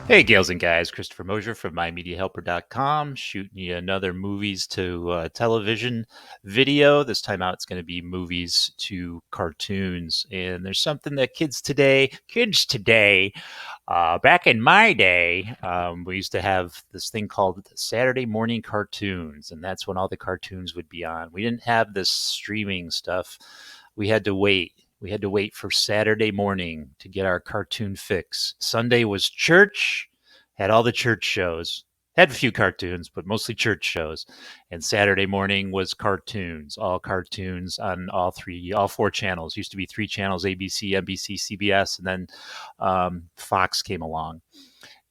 Hey, gals and guys, Christopher Mosier from MyMediaHelper.com, shooting you another movies to television video. This time out, it's going to be movies to cartoons. And there's something that kids today, back in my day, we used to have this thing called Saturday morning cartoons, and that's when all the cartoons would be on. We didn't have this streaming stuff. We had to wait. We had to wait for Saturday morning to get our cartoon fix. Sunday was church, had all the church shows, had a few cartoons, but mostly church shows. And Saturday morning was all cartoons on all four channels. Used to be three channels: ABC, NBC, CBS, and then Fox came along.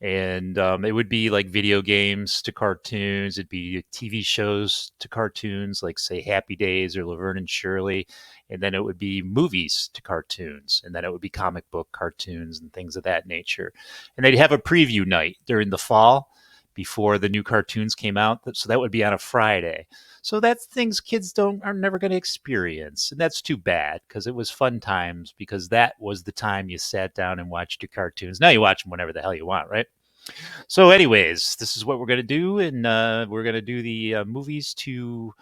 And it would be like video games to cartoons. It'd be TV shows to cartoons, like say Happy Days or Laverne and Shirley. And then it would be movies to cartoons. And then it would be comic book cartoons and things of that nature. And they'd have a preview night during the fall before the new cartoons came out. So that would be on a Friday. So that's things kids are never going to experience. And that's too bad, because it was fun times, because that was the time you sat down and watched your cartoons. Now you watch them whenever the hell you want, right? So anyways, this is what we're going to do. And we're going to do the movies to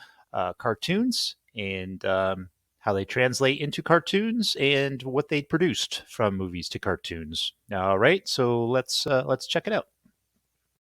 cartoons, and how they translate into cartoons, and what they produced from movies to cartoons. All right, so let's check it out.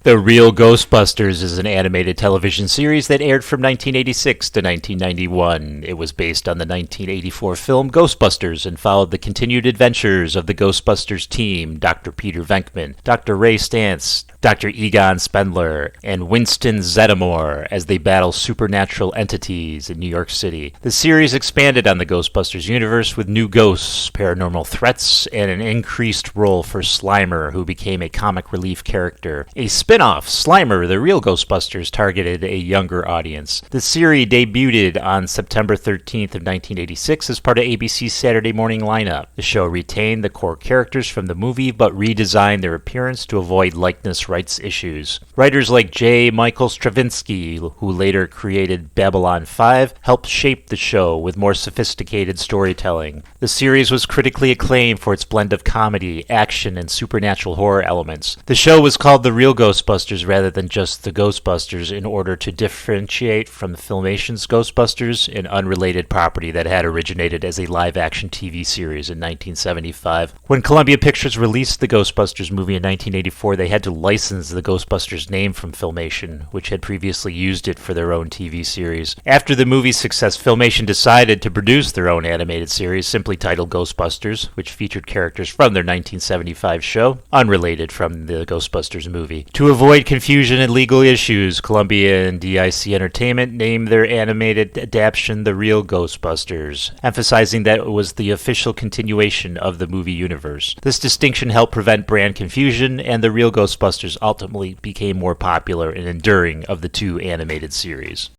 The Real Ghostbusters is an animated television series that aired from 1986 to 1991. It was based on the 1984 film Ghostbusters and followed the continued adventures of the Ghostbusters team, Dr. Peter Venkman, Dr. Ray Stantz, Dr. Egon Spengler, and Winston Zeddemore as they battle supernatural entities in New York City. The series expanded on the Ghostbusters universe with new ghosts, paranormal threats, and an increased role for Slimer, who became a comic relief character. A spin-off, Slimer, The Real Ghostbusters, targeted a younger audience. The series debuted on September 13th of 1986 as part of ABC's Saturday morning lineup. The show retained the core characters from the movie, but redesigned their appearance to avoid likeness rights issues. Writers like J. Michael Straczynski, who later created Babylon 5, helped shape the show with more sophisticated storytelling. The series was critically acclaimed for its blend of comedy, action, and supernatural horror elements. The show was called The Real Ghostbusters rather than just The Ghostbusters in order to differentiate from Filmation's Ghostbusters, an unrelated property that had originated as a live-action TV series in 1975. When Columbia Pictures released the Ghostbusters movie in 1984, they had to license the Ghostbusters name from Filmation, which had previously used it for their own TV series. After the movie's success, Filmation decided to produce their own animated series, simply titled Ghostbusters, which featured characters from their 1975 show, unrelated from the Ghostbusters movie. To avoid confusion and legal issues, Columbia and DIC Entertainment named their animated adaptation The Real Ghostbusters, emphasizing that it was the official continuation of the movie universe. This distinction helped prevent brand confusion, and The Real Ghostbusters ultimately became more popular and enduring of the two animated series.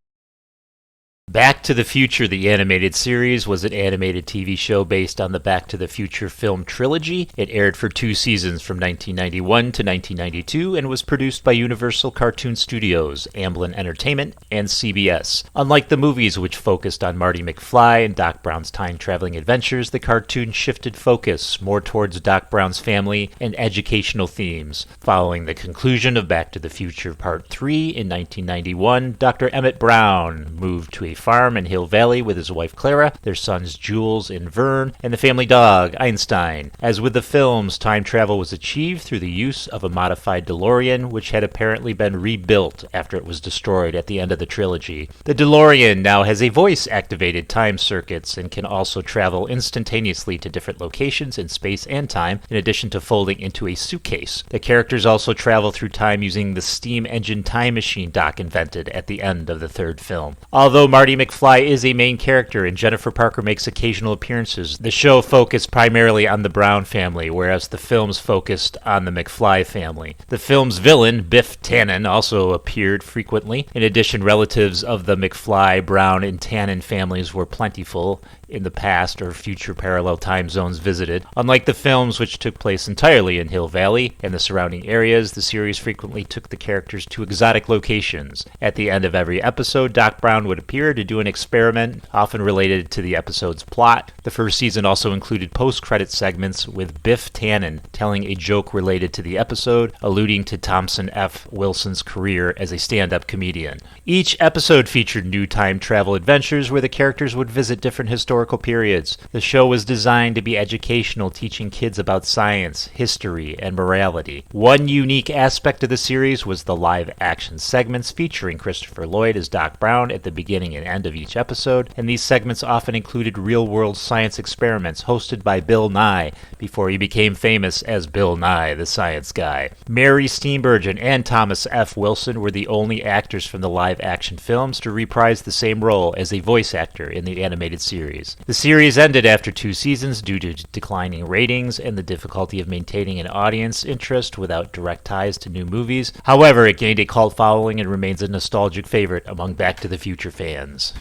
Back to the Future, the animated series, was an animated TV show based on the Back to the Future film trilogy. It aired for 2 seasons from 1991 to 1992 and was produced by Universal Cartoon Studios, Amblin Entertainment, and CBS. Unlike the movies, which focused on Marty McFly and Doc Brown's time-traveling adventures, the cartoon shifted focus more towards Doc Brown's family and educational themes. Following the conclusion of Back to the Future Part 3 in 1991, Dr. Emmett Brown moved to a farm in Hill Valley with his wife Clara, their sons Jules and Vern, and the family dog Einstein. As with the films, time travel was achieved through the use of a modified DeLorean, which had apparently been rebuilt after it was destroyed at the end of the trilogy. The DeLorean now has a voice-activated time circuits and can also travel instantaneously to different locations in space and time, in addition to folding into a suitcase. The characters also travel through time using the steam engine time machine Doc invented at the end of the third film. Although Marty McFly is a main character and Jennifer Parker makes occasional appearances, the show focused primarily on the Brown family, whereas the films focused on the McFly family. The film's villain, Biff Tannen, also appeared frequently. In addition, relatives of the McFly, Brown, and Tannen families were plentiful in the past or future parallel time zones visited. Unlike the films, which took place entirely in Hill Valley and the surrounding areas, the series frequently took the characters to exotic locations. At the end of every episode, Doc Brown would appear to do an experiment, often related to the episode's plot. The first season also included post-credit segments with Biff Tannen telling a joke related to the episode, alluding to Thompson F. Wilson's career as a stand-up comedian. Each episode featured new time travel adventures where the characters would visit different historical periods. The show was designed to be educational, teaching kids about science, history, and morality. One unique aspect of the series was the live-action segments featuring Christopher Lloyd as Doc Brown at the beginning and end of each episode, and these segments often included real-world science experiments hosted by Bill Nye before he became famous as Bill Nye, the Science Guy. Mary Steenburgen and Thomas F. Wilson were the only actors from the live-action films to reprise the same role as a voice actor in the animated series. The series ended after 2 seasons due to declining ratings and the difficulty of maintaining an audience interest without direct ties to new movies. However, it gained a cult following and remains a nostalgic favorite among Back to the Future fans.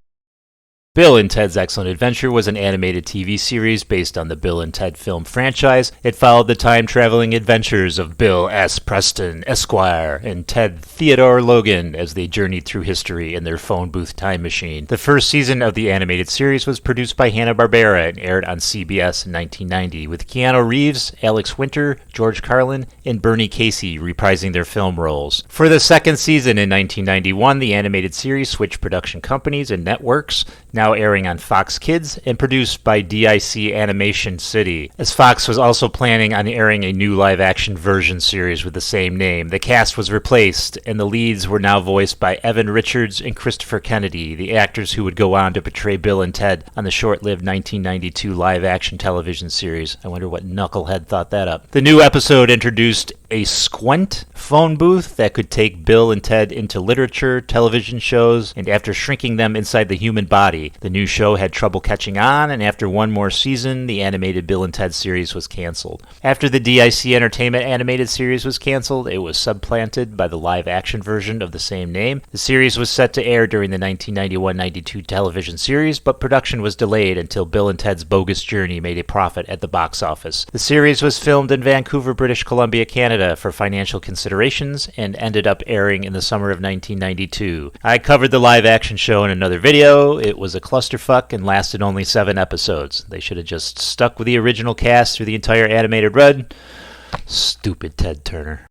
Bill and Ted's Excellent Adventure was an animated TV series based on the Bill and Ted film franchise. It followed the time-traveling adventures of Bill S. Preston, Esquire, and Ted Theodore Logan as they journeyed through history in their phone booth time machine. The first season of the animated series was produced by Hanna-Barbera and aired on CBS in 1990, with Keanu Reeves, Alex Winter, George Carlin, and Bernie Casey reprising their film roles. For the second season in 1991, the animated series switched production companies and networks, now airing on Fox Kids and produced by DIC Animation City, as Fox was also planning on airing a new live-action version series with the same name. The cast was replaced, and the leads were now voiced by Evan Richards and Christopher Kennedy, the actors who would go on to portray Bill and Ted on the short-lived 1992 live-action television series. I wonder what knucklehead thought that up. The new episode introduced a squint phone booth that could take Bill and Ted into literature, television shows, and after shrinking them inside the human body, the new show had trouble catching on, and after one more season, the animated Bill and Ted series was canceled. After the DIC Entertainment animated series was canceled, it was supplanted by the live-action version of the same name. The series was set to air during the 1991-92 television series, but production was delayed until Bill and Ted's Bogus Journey made a profit at the box office. The series was filmed in Vancouver, British Columbia, Canada for financial considerations and ended up airing in the summer of 1992. I covered the live-action show in another video. It was a clusterfuck and lasted only 7 episodes. They should have just stuck with the original cast through the entire animated run. Stupid Ted Turner.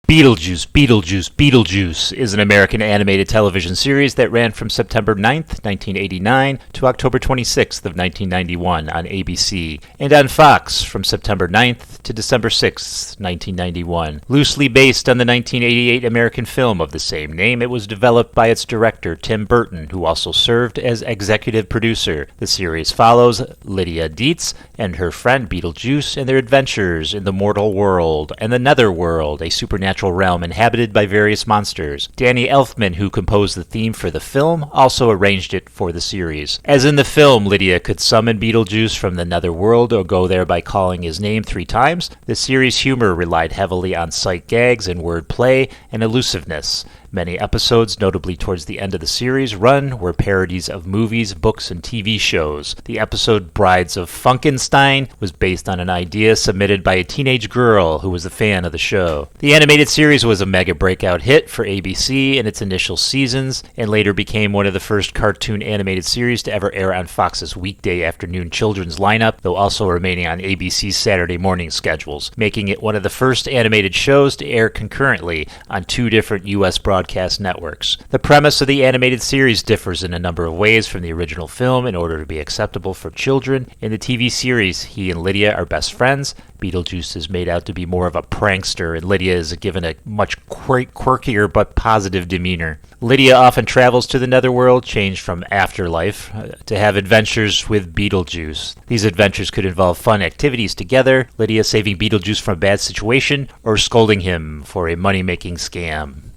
Beetlejuice, Beetlejuice, Beetlejuice is an American animated television series that ran from September 9th, 1989 to October 26th of 1991 on ABC, and on Fox from September 9th to December 6th, 1991. Loosely based on the 1988 American film of the same name, it was developed by its director, Tim Burton, who also served as executive producer. The series follows Lydia Dietz and her friend Beetlejuice and their adventures in the mortal world and the netherworld, a supernatural realm inhabited by various monsters. Danny Elfman, who composed the theme for the film, also arranged it for the series. As in the film, Lydia could summon Beetlejuice from the netherworld or go there by calling his name 3 times. The series' humor relied heavily on sight gags and wordplay and elusiveness. Many episodes, notably towards the end of the series' run, were parodies of movies, books, and TV shows. The episode Brides of Funkenstein was based on an idea submitted by a teenage girl who was a fan of the show. The animated series was a mega breakout hit for ABC in its initial seasons, and later became one of the first cartoon animated series to ever air on Fox's weekday afternoon children's lineup, though also remaining on ABC's Saturday morning schedules, making it one of the first animated shows to air concurrently on 2 different U.S. broadcast networks. The premise of the animated series differs in a number of ways from the original film in order to be acceptable for children. In the TV series, he and Lydia are best friends. Beetlejuice is made out to be more of a prankster, and Lydia is given a much quirkier but positive demeanor. Lydia often travels to the netherworld, changed from afterlife, to have adventures with Beetlejuice. These adventures could involve fun activities together, Lydia saving Beetlejuice from a bad situation, or scolding him for a money-making scam.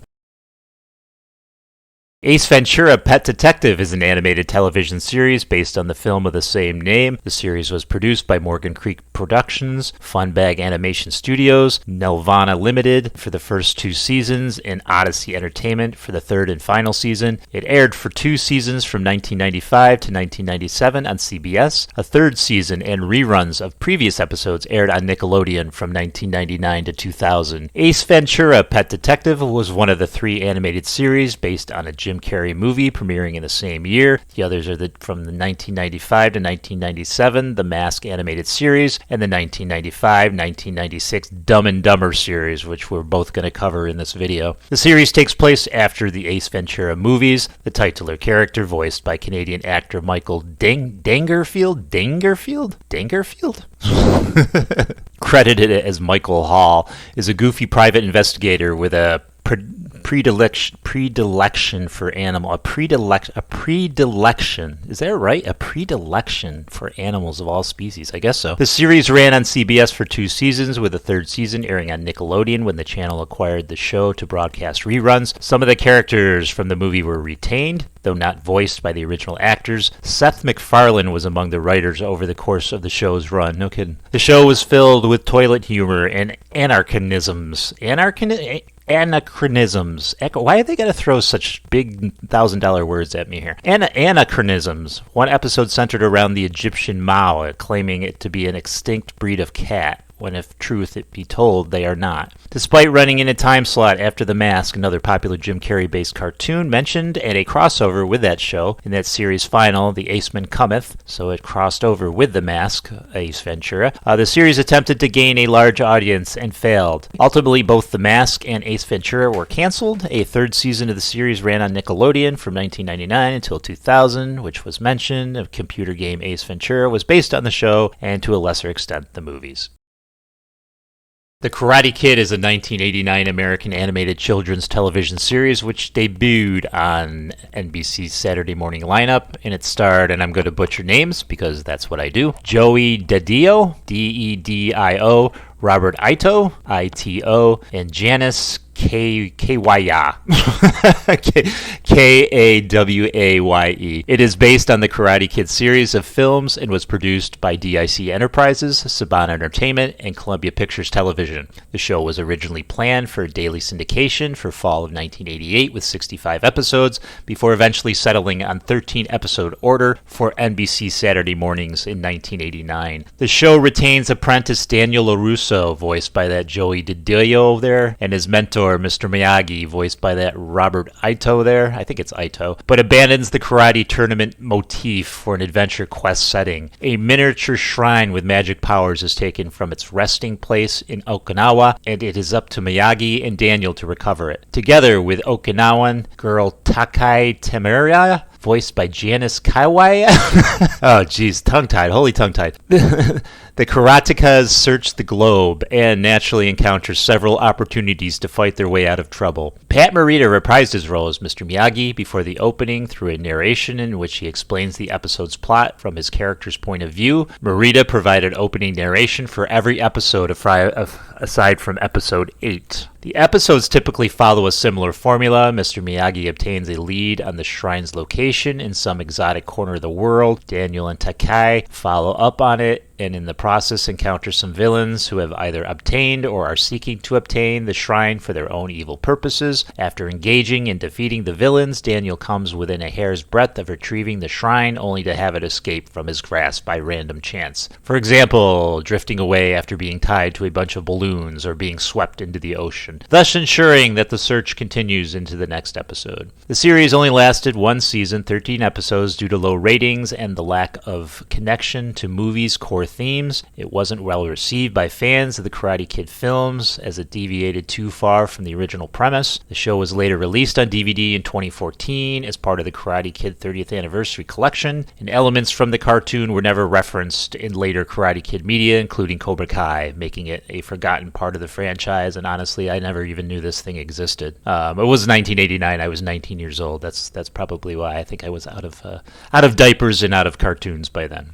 Ace Ventura: Pet Detective is an animated television series based on the film of the same name. The series was produced by Morgan Creek Productions, Funbag Animation Studios, Nelvana Limited for the first 2 seasons, and Odyssey Entertainment for the 3rd and final season. It aired for 2 seasons from 1995 to 1997 on CBS. A 3rd season and reruns of previous episodes aired on Nickelodeon from 1999 to 2000. Ace Ventura: Pet Detective was one of the 3 animated series based on a Jim Carrey movie premiering in the same year. The others are from the 1995 to 1997 The Mask animated series and the 1995-1996 Dumb and Dumber series, which we're both going to cover in this video. The series takes place after the Ace Ventura movies. The titular character, voiced by Canadian actor Michael Dangerfield, credited as Michael Hall, is a goofy private investigator with a predilection for animal. A predilection. Is that right? A predilection for animals of all species. I guess so. The series ran on CBS for 2 seasons, with the 3rd season airing on Nickelodeon when the channel acquired the show to broadcast reruns. Some of the characters from the movie were retained, though not voiced by the original actors. Seth MacFarlane was among the writers over the course of the show's run. No kidding. The show was filled with toilet humor and anachronisms. Why are they going to throw such big $1,000 words at me here? Anachronisms. One episode centered around the Egyptian Mao, claiming it to be an extinct breed of cat, when if truth it be told, they are not. Despite running in a time slot after The Mask, another popular Jim Carrey-based cartoon mentioned, and a crossover with that show, in that series final, The Aceman Cometh, so it crossed over with The Mask, Ace Ventura, the series attempted to gain a large audience and failed. Ultimately, both The Mask and Ace Ventura were canceled. A 3rd season of the series ran on Nickelodeon from 1999 until 2000, which was mentioned. A computer game, Ace Ventura, was based on the show, and to a lesser extent, the movies. The Karate Kid is a 1989 American animated children's television series which debuted on NBC's Saturday morning lineup, and it starred, and I'm going to butcher names because that's what I do, Joey Dedio, Dedio, Robert Ito, Ito, and Janice Kawaye. Kawaye. It is based on the Karate Kid series of films and was produced by DIC Enterprises, Saban Entertainment, and Columbia Pictures Television. The show was originally planned for daily syndication for fall of 1988 with 65 episodes, before eventually settling on 13-episode order for NBC Saturday mornings in 1989. The show retains apprentice Daniel LaRusso, voiced by that Joey Didio there, and his mentor Mr. Miyagi, voiced by that Robert Ito there, I think it's Ito, but abandons the karate tournament motif for an adventure quest setting. A miniature shrine with magic powers is taken from its resting place in Okinawa, and it is up to Miyagi and Daniel to recover it. Together with Okinawan girl Takai Temeria, voiced by Janice Kawaye. Oh, geez, tongue-tied, holy tongue-tied. The karatekas search the globe and naturally encounter several opportunities to fight their way out of trouble. Pat Morita reprised his role as Mr. Miyagi before the opening through a narration in which he explains the episode's plot from his character's point of view. Morita provided opening narration for every episode aside from episode 8. The episodes typically follow a similar formula. Mr. Miyagi obtains a lead on the shrine's location in some exotic corner of the world. Daniel and Takai follow up on it, and in the process encounter some villains who have either obtained or are seeking to obtain the shrine for their own evil purposes. After engaging and defeating the villains, Daniel comes within a hair's breadth of retrieving the shrine, only to have it escape from his grasp by random chance. For example, drifting away after being tied to a bunch of balloons or being swept into the ocean, thus ensuring that the search continues into the next episode. The series only lasted 1 season, 13 episodes, due to low ratings and the lack of connection to movies' core themes. It wasn't well received by fans of the Karate Kid films, as it deviated too far from the original premise. The show was later released on DVD in 2014 as part of the Karate Kid 30th Anniversary Collection, and elements from the cartoon were never referenced in later Karate Kid media, including Cobra Kai, making it a forgotten part of the franchise, and honestly, I never even knew this thing existed. It was 1989. I was 19 years old. That's probably why I think I was out of diapers and out of cartoons by then.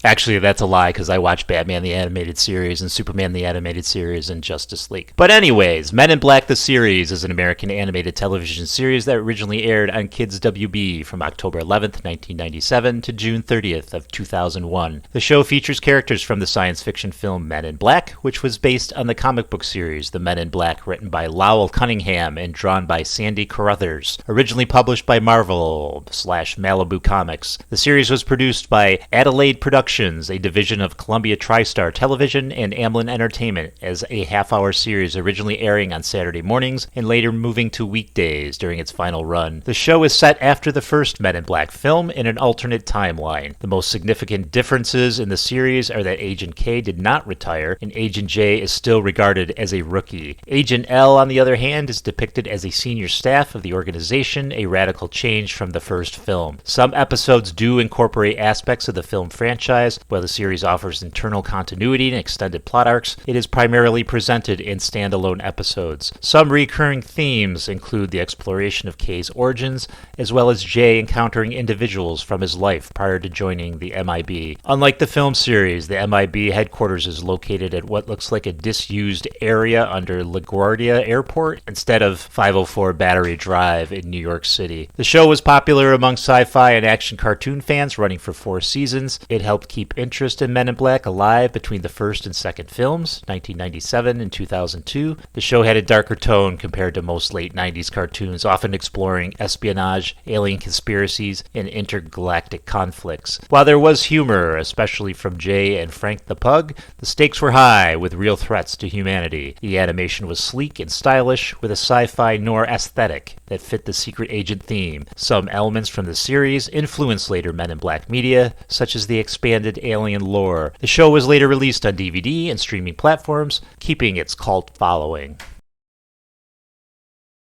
Actually, that's a lie because I watched Batman the Animated Series and Superman the Animated Series and Justice League. But anyways, Men in Black the Series is an American animated television series that originally aired on Kids WB from October 11th, 1997 to June 30th of 2001. The show features characters from the science fiction film Men in Black, which was based on the comic book series The Men in Black, written by Lowell Cunningham and drawn by Sandy Carruthers, originally published by Marvel/Malibu Comics. The series was produced by Adelaide Productions, a division of Columbia TriStar Television and Amblin Entertainment, as a half-hour series originally airing on Saturday mornings and later moving to weekdays during its final run. The show is set after the first Men in Black film in an alternate timeline. The most significant differences in the series are that Agent K did not retire, and Agent J is still regarded as a rookie. Agent L, on the other hand, is depicted as a senior staff of the organization, a radical change from the first film. Some episodes do incorporate aspects of the film franchise. While the series offers internal continuity and extended plot arcs, it is primarily presented in standalone episodes. Some recurring themes include the exploration of K's origins, as well as J encountering individuals from his life prior to joining the MIB. Unlike the film series, the MIB headquarters is located at what looks like a disused area under LaGuardia Airport instead of 504 Battery Drive in New York City. The show was popular among sci-fi and action cartoon fans, running for 4 seasons. It helped keep interest in Men in Black alive between the first and second films, 1997 and 2002. The show had a darker tone compared to most late 90s cartoons, often exploring espionage, alien conspiracies, and intergalactic conflicts. While there was humor, especially from Jay and Frank the Pug, the stakes were high, with real threats to humanity. The animation was sleek and stylish, with a sci-fi noir aesthetic that fit the secret agent theme. Some elements from the series influenced later Men in Black media, such as the expanded alien lore. The show was later released on DVD and streaming platforms, keeping its cult following.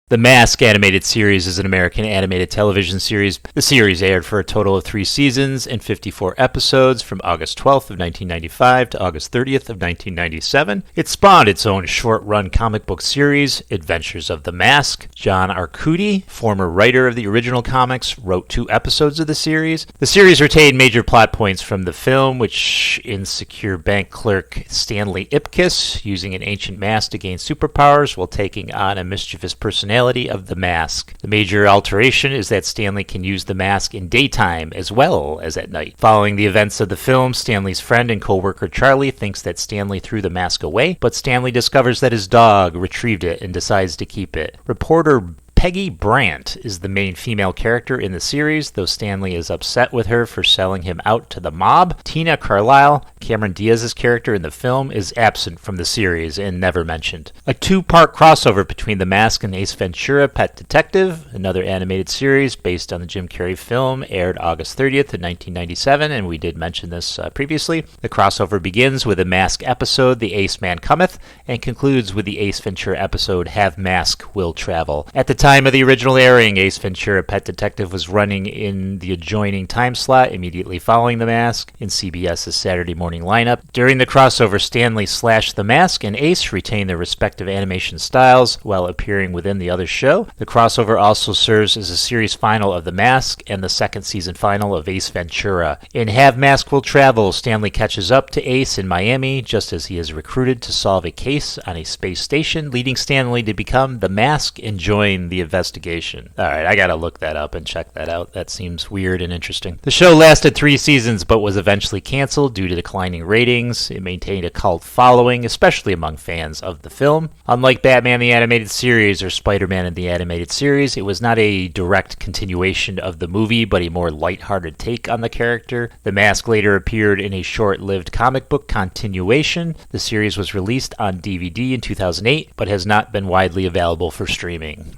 The Mask animated series is an American animated television series. The series aired for a total of 3 seasons and 54 episodes from August 12th of 1995 to August 30th of 1997. It spawned its own short-run comic book series, Adventures of the Mask. John Arcudi, former writer of the original comics, wrote 2 episodes of the series. The series retained major plot points from the film, which insecure bank clerk Stanley Ipkiss using an ancient mask to gain superpowers while taking on a mischievous personality of the mask. The major alteration is that Stanley can use the mask in daytime as well as at night. Following the events of the film, Stanley's friend and co-worker Charlie thinks that Stanley threw the mask away, but Stanley discovers that his dog retrieved it and decides to keep it. Reporter Peggy Brandt is the main female character in the series, though Stanley is upset with her for selling him out to the mob. Tina Carlisle, Cameron Diaz's character in the film, is absent from the series and never mentioned. A 2-part crossover between The Mask and Ace Ventura: Pet Detective, another animated series based on the Jim Carrey film, aired August 30th of 1997, and we did mention this previously. The crossover begins with a Mask episode, The Ace Man Cometh, and concludes with the Ace Ventura episode, Have Mask Will Travel. At the time of the original airing, Ace Ventura: Pet Detective was running in the adjoining time slot immediately following The Mask in CBS's Saturday morning lineup. During the crossover, Stanley / The Mask and Ace retained their respective animation styles while appearing within the other show. The crossover also serves as a series final of The Mask and the second season final of Ace Ventura. In Have Mask Will Travel, Stanley catches up to Ace in Miami just as he is recruited to solve a case on a space station, leading Stanley to become The Mask and join the investigation. Alright, I gotta look that up and check that out. That seems weird and interesting. The show lasted 3 seasons but was eventually canceled due to declining ratings. It maintained a cult following, especially among fans of the film. Unlike Batman the Animated Series or Spider-Man in the Animated Series, it was not a direct continuation of the movie but a more lighthearted take on the character. The Mask later appeared in a short-lived comic book continuation. The series was released on DVD in 2008 but has not been widely available for streaming.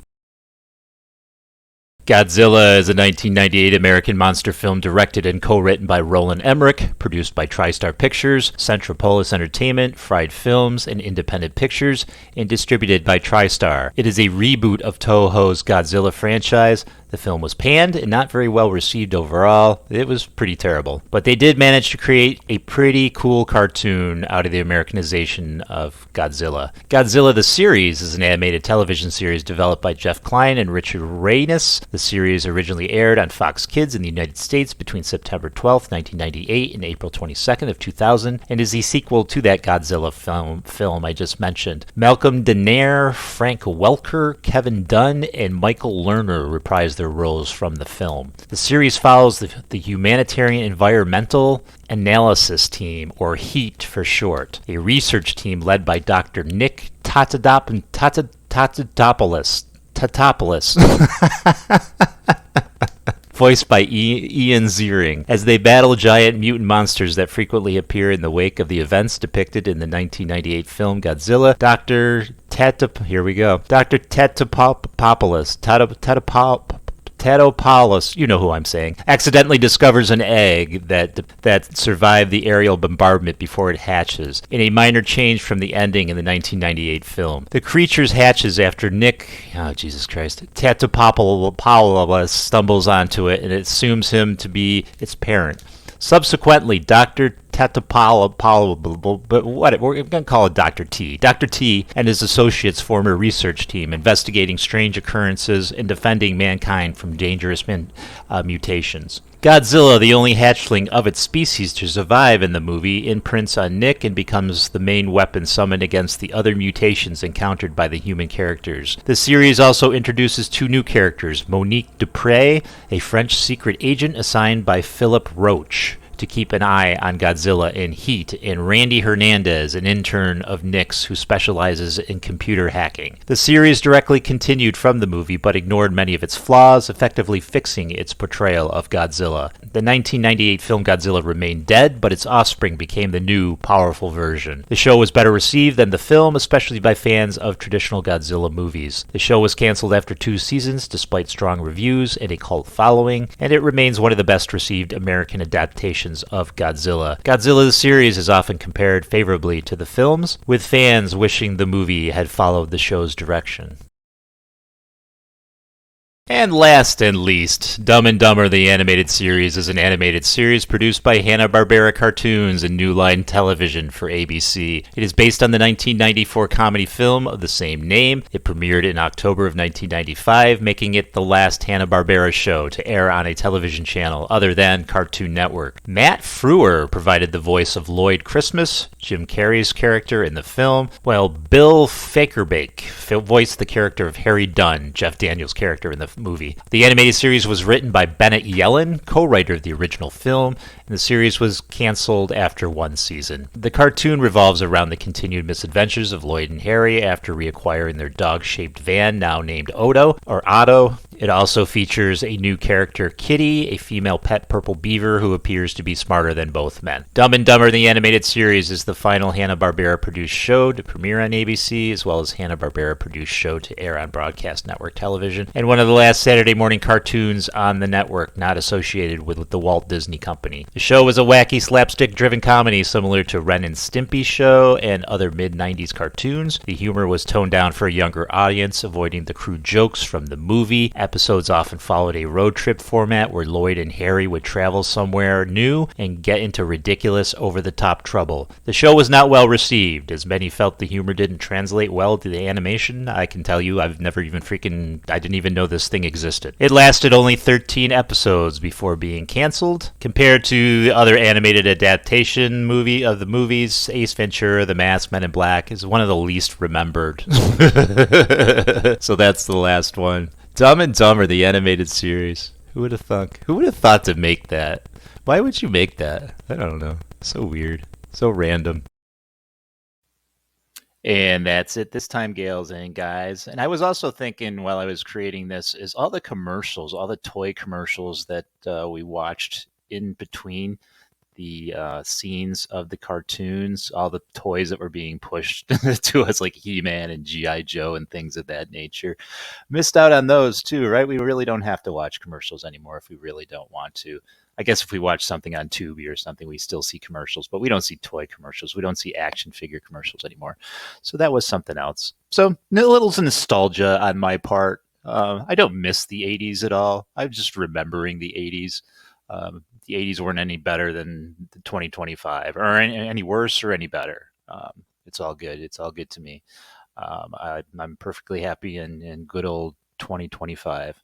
Godzilla is a 1998 American monster film directed and co-written by Roland Emmerich, produced by TriStar Pictures, Centropolis Entertainment, Fried Films, and Independent Pictures, and distributed by TriStar. It is a reboot of Toho's Godzilla franchise. The film was panned and not very well received overall. It was pretty terrible. But they did manage to create a pretty cool cartoon out of the Americanization of Godzilla. Godzilla the series is an animated television series developed by Jeff Kline and Richard Reynes. The The series originally aired on Fox Kids in the United States between September 12th, 1998 and April 22nd of 2000, and is the sequel to that Godzilla film I just mentioned. Malcolm Danare, Frank Welker, Kevin Dunn, and Michael Lerner reprised their roles from the film. The series follows the Humanitarian Environmental Analysis Team, or HEAT for short, a research team led by Dr. Nick Tatopoulos, voiced by Ian Ziering, as they battle giant mutant monsters that frequently appear in the wake of the events depicted in the 1998 film Godzilla. Dr. Tatopoulos, you know who I'm saying, accidentally discovers an egg that survived the aerial bombardment before it hatches, in a minor change from the ending in the 1998 film. The creature hatches after Tatopoulos stumbles onto it and it assumes him to be its parent. Subsequently, Dr. but what we're going to call it Dr. T. Dr. T and his associates form a research team investigating strange occurrences and defending mankind from dangerous mutations. Godzilla, the only hatchling of its species to survive in the movie, imprints on Nick and becomes the main weapon summoned against the other mutations encountered by the human characters. The series also introduces two new characters, Monique Dupre, a French secret agent assigned by Philip Roach to keep an eye on Godzilla in Heat, and Randy Hernandez, an intern of Nick's who specializes in computer hacking. The series directly continued from the movie but ignored many of its flaws, effectively fixing its portrayal of Godzilla. The 1998 film Godzilla remained dead, but its offspring became the new, powerful version. The show was better received than the film, especially by fans of traditional Godzilla movies. The show was canceled after 2 seasons, despite strong reviews and a cult following, and it remains one of the best received American adaptations of Godzilla. Godzilla the series is often compared favorably to the films, with fans wishing the movie had followed the show's direction. And last and least, Dumb and Dumber the Animated Series is an animated series produced by Hanna-Barbera Cartoons and New Line Television for ABC. It is based on the 1994 comedy film of the same name. It premiered in October of 1995, making it the last Hanna-Barbera show to air on a television channel other than Cartoon Network. Matt Frewer provided the voice of Lloyd Christmas, Jim Carrey's character in the film, while Bill Fakerbake voiced the character of Harry Dunn, Jeff Daniels' character in the movie. The animated series was written by Bennett Yellen, co-writer of the original film, and the series was canceled after 1 season. The cartoon revolves around the continued misadventures of Lloyd and Harry after reacquiring their dog-shaped van, now named Otto. It also features a new character, Kitty, a female pet purple beaver who appears to be smarter than both men. Dumb and Dumber the Animated Series is the final Hanna-Barbera produced show to premiere on ABC, as well as Hanna-Barbera produced show to air on Broadcast Network Television, and one of the last Saturday morning cartoons on the network not associated with the Walt Disney Company. The show was a wacky, slapstick-driven comedy similar to Ren and Stimpy show and other mid-90s cartoons. The humor was toned down for a younger audience, avoiding the crude jokes from the movie. Episodes often followed a road trip format where Lloyd and Harry would travel somewhere new and get into ridiculous, over-the-top trouble. The show was not well received, as many felt the humor didn't translate well to the animation. I can tell you, I didn't even know this thing existed. It lasted only 13 episodes before being canceled. Compared to the other animated adaptation of the movies, Ace Ventura, The Mask, Men in Black is one of the least remembered. So that's the last one. Dumb and Dumber, the animated series. Who would have thunk? Who would have thought to make that? Why would you make that? I don't know. So weird. So random. And that's it this time, gals and guys. And I was also thinking while I was creating this is all the commercials, all the toy commercials that we watched in between the scenes of the cartoons, all the toys that were being pushed to us, like He-Man and G.I. Joe and things of that nature. Missed out on those too, right? We really don't have to watch commercials anymore if we really don't want to. I guess if we watch something on Tubi or something, we still see commercials, but we don't see toy commercials. We don't see action figure commercials anymore. So that was something else. So a little nostalgia on my part. I don't miss the 80s at all. I'm just remembering the 80s. The 80s weren't any better than the 2025 or any worse or any better. It's all good. It's all good to me. I'm perfectly happy in good old 2025.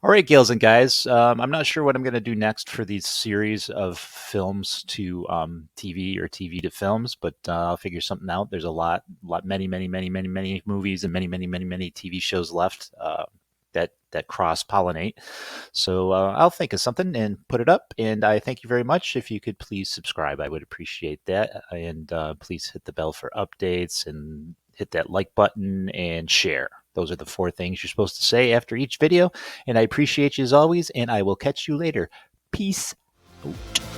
All right, gals and guys. I'm not sure what I'm going to do next for these series of films to TV or TV to films, but I'll figure something out. There's a many movies and many TV shows left that cross pollinate. So I'll think of something and put it up. And I thank you very much. If you could please subscribe, I would appreciate that. And please hit the bell for updates and hit that like button and share. Those are the 4 things you're supposed to say after each video. And I appreciate you as always. And I will catch you later. Peace out.